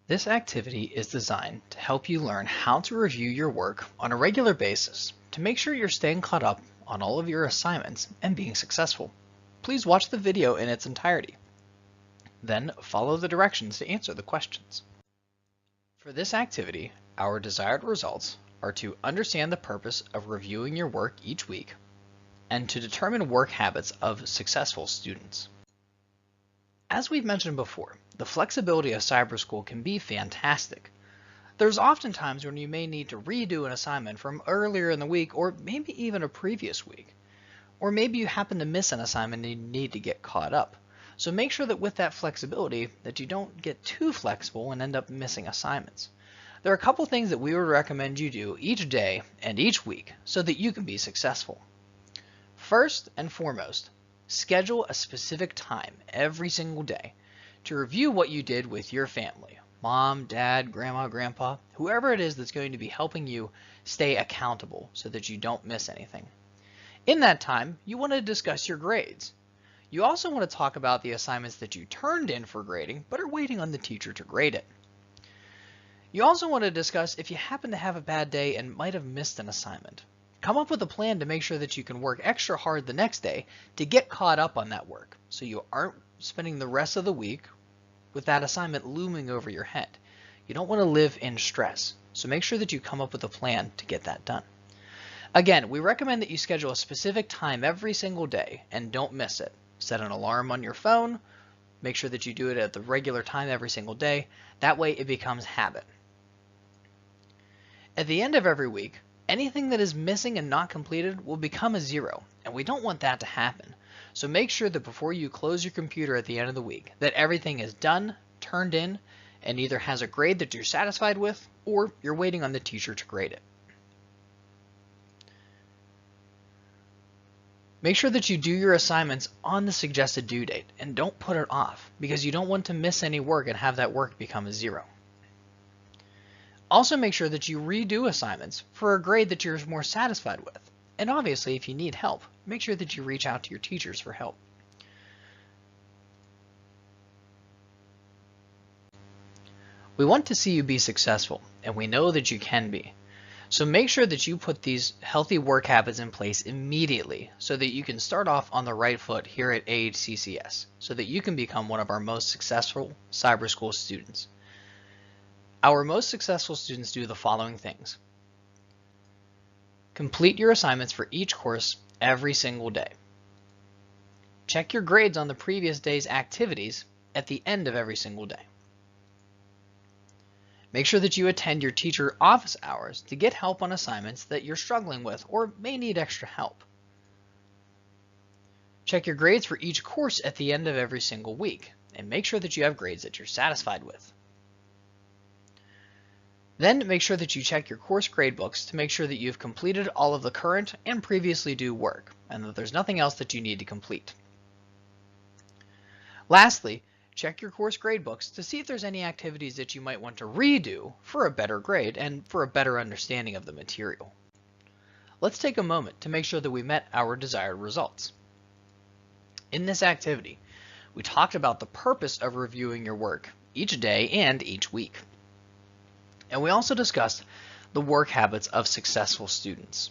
This activity is designed to help you learn how to review your work on a regular basis to make sure you're staying caught up on all of your assignments and being successful. Please watch the video in its entirety. Then follow the directions to answer the questions. For this activity, our desired results are to understand the purpose of reviewing your work each week and to determine work habits of successful students. As we've mentioned before, the flexibility of cyber school can be fantastic. There's often times when you may need to redo an assignment from earlier in the week or maybe even a previous week. Or maybe you happen to miss an assignment and you need to get caught up. So make sure that with that flexibility that you don't get too flexible and end up missing assignments. There are a couple things that we would recommend you do each day and each week so that you can be successful. First and foremost, schedule a specific time every single day to review what you did with your family, mom, dad, grandma, grandpa, whoever it is that's going to be helping you stay accountable so that you don't miss anything. In that time, you want to discuss your grades. You also want to talk about the assignments that you turned in for grading but are waiting on the teacher to grade it. You also want to discuss if you happen to have a bad day and might have missed an assignment. Come up with a plan to make sure that you can work extra hard the next day to get caught up on that work so you aren't spending the rest of the week with that assignment looming over your head. You don't want to live in stress, so make sure that you come up with a plan to get that done. Again, we recommend that you schedule a specific time every single day and don't miss it. Set an alarm on your phone, make sure that you do it at the regular time every single day. That way it becomes habit. At the end of every week, anything that is missing and not completed will become a 0, and we don't want that to happen. So make sure that before you close your computer at the end of the week, that everything is done, turned in, and either has a grade that you're satisfied with, or you're waiting on the teacher to grade it. Make sure that you do your assignments on the suggested due date, and don't put it off, because you don't want to miss any work and have that work become a 0. Also make sure that you redo assignments for a grade that you're more satisfied with. And obviously, if you need help, make sure that you reach out to your teachers for help. We want to see you be successful, and we know that you can be. So make sure that you put these healthy work habits in place immediately so that you can start off on the right foot here at AHCCS so that you can become one of our most successful cyber school students. Our most successful students do the following things. Complete your assignments for each course every single day. Check your grades on the previous day's activities at the end of every single day. Make sure that you attend your teacher office hours to get help on assignments that you're struggling with or may need extra help. Check your grades for each course at the end of every single week and make sure that you have grades that you're satisfied with. Then make sure that you check your course gradebooks to make sure that you've completed all of the current and previously due work and that there's nothing else that you need to complete. Lastly, check your course gradebooks to see if there's any activities that you might want to redo for a better grade and for a better understanding of the material. Let's take a moment to make sure that we met our desired results. In this activity, we talked about the purpose of reviewing your work each day and each week. And we also discussed the work habits of successful students.